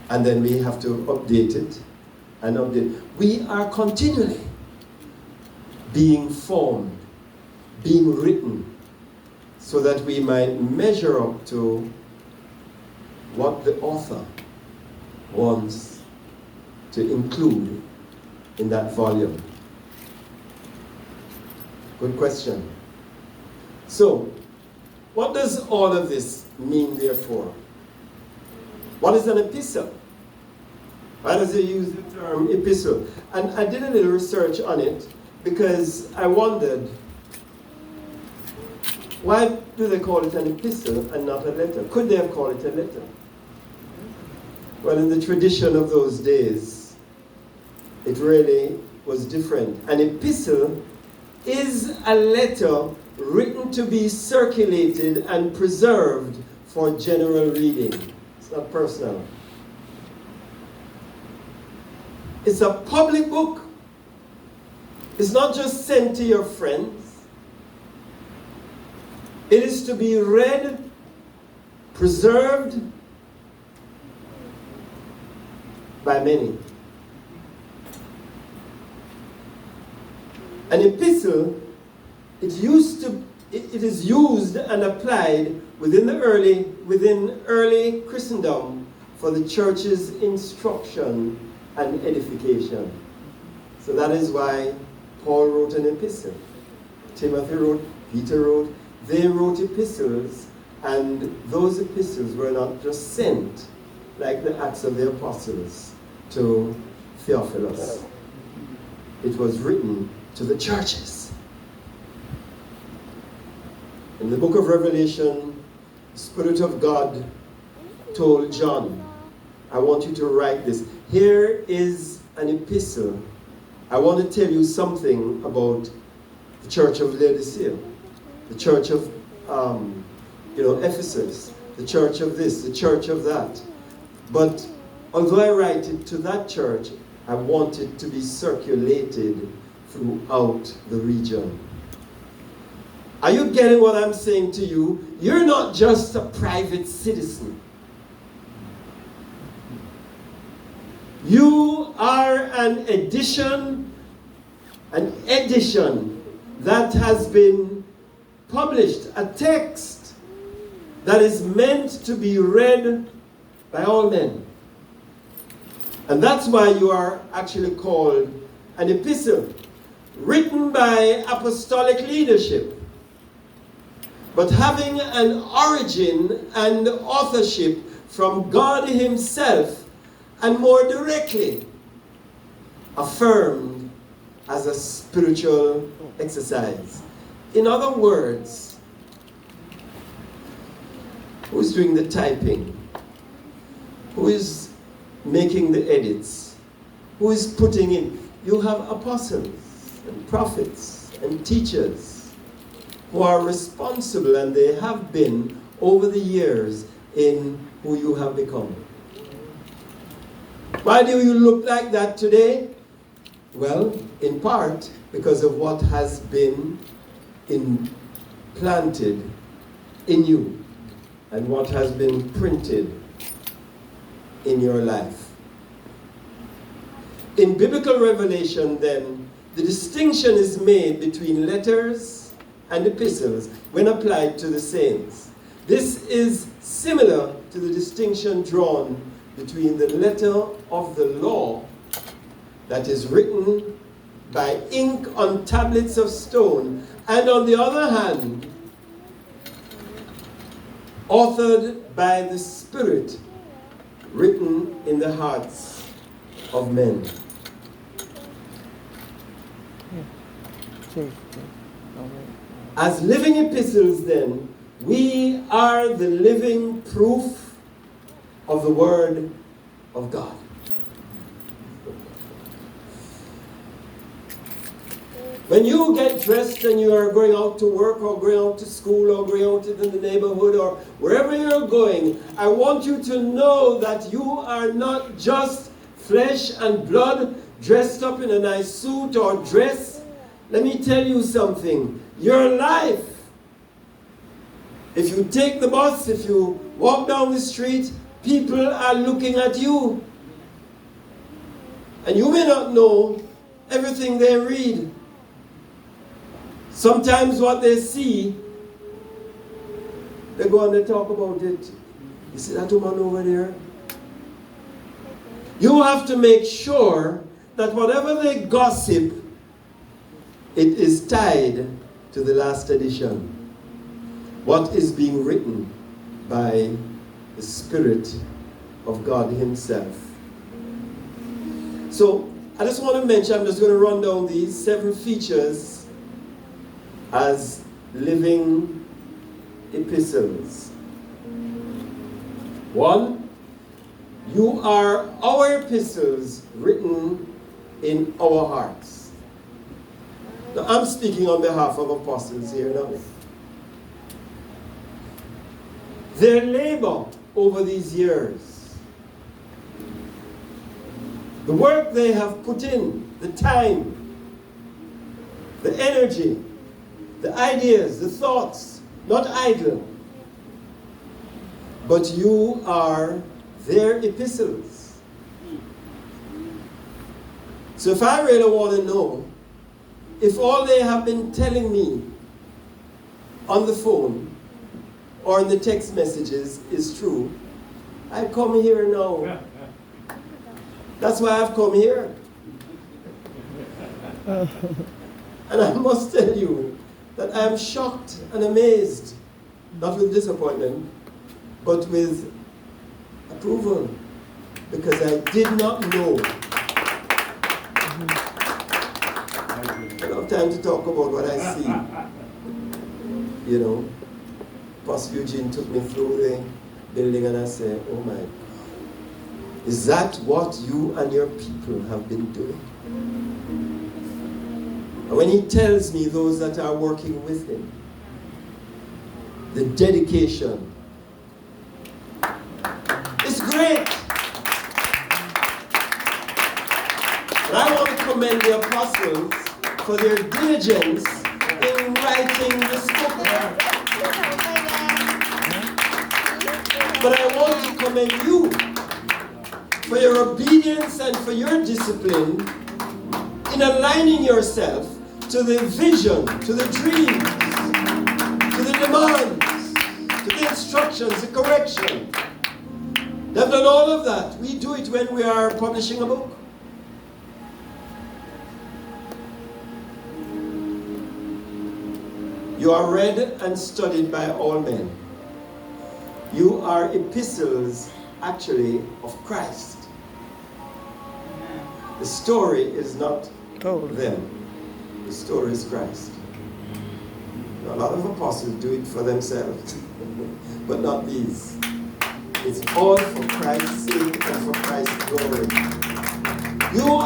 And then we have to update it and update. We are continually being formed, being written, so that we might measure up to what the author wants to include in that volume. Good question. So, what does all of this mean, therefore? What is an epistle? Why does it use the term epistle? And I did a little research on it because I wondered, why do they call it an epistle and not a letter? Could they have called it a letter? Well, in the tradition of those days, it really was different. An epistle is a letter written to be circulated and preserved for general reading. It's not personal. It's a public book. It's not just sent to your friends. It is to be read, preserved by many. An epistle, it is used and applied within early Christendom for the church's instruction and edification. So that is why Paul wrote an epistle. Timothy wrote, Peter wrote. They wrote epistles, and those epistles were not just sent like the Acts of the Apostles to Theophilus. It was written to the churches. In the book of Revelation, the Spirit of God told John, I want you to write this. Here is an epistle. I want to tell you something about the church of Laodicea, the church of Ephesus, the church of this, the church of that. But although I write it to that church, I want it to be circulated throughout the region. Are you getting what I'm saying to you? You're not just a private citizen. You are an edition that has been published, a text that is meant to be read by all men. And that's why you are actually called an epistle, written by apostolic leadership, but having an origin and authorship from God Himself, and more directly affirmed as a spiritual exercise. In other words, who's doing the typing? Who is making the edits? Who is putting in? You have apostles and prophets and teachers who are responsible, and they have been over the years in who you have become. Why do you look like that today? Well, in part because of what has been implanted in you and what has been printed in your life. In biblical revelation, then, the distinction is made between letters and epistles when applied to the saints. This is similar to the distinction drawn between the letter of the law that is written by ink on tablets of stone, and on the other hand, authored by the Spirit, written in the hearts of men. As living epistles, then, we are the living proof of the Word of God. When you get dressed and you are going out to work or going out to school or going out in the neighborhood or wherever you're going, I want you to know that you are not just flesh and blood dressed up in a nice suit or dress. Let me tell you something. Your life, if you take the bus, if you walk down the street, People are looking at you. And you may not know everything they read. Sometimes what they see, they go and they talk about it. You see that woman over there? You have to make sure that whatever they gossip, it is tied to the last edition. What is being written by the Spirit of God Himself. So, I just want to mention, I'm just going to run down these 7 features as living epistles. 1, you are our epistles written in our hearts. Now, I'm speaking on behalf of apostles here now. Their labor over these years, the work they have put in, the time, the energy, the ideas, the thoughts, not idle, but you are their epistles. So if I really want to know if all they have been telling me on the phone or in the text messages is true, I come here now. That's why I've come here. And I must tell you that I am shocked and amazed, not with disappointment, but with approval, because I did not know. I don't have time to talk about what I see. You know, Pastor Eugene took me through the building and I said, oh my God, is that what you and your people have been doing? And when he tells me those that are working with him, the dedication is great. And I want to commend the apostles for their diligence in writing this book. But I want to commend you for your obedience and for your discipline in aligning yourself to the vision, to the dreams, to the demands, to the instructions, the correction. They've done all of that. We do it when we are publishing a book. You are read and studied by all men. You are epistles, actually, of Christ. The story is not them. The story is Christ. Now, a lot of apostles do it for themselves, but not these. It's all for Christ's sake and for Christ's glory. You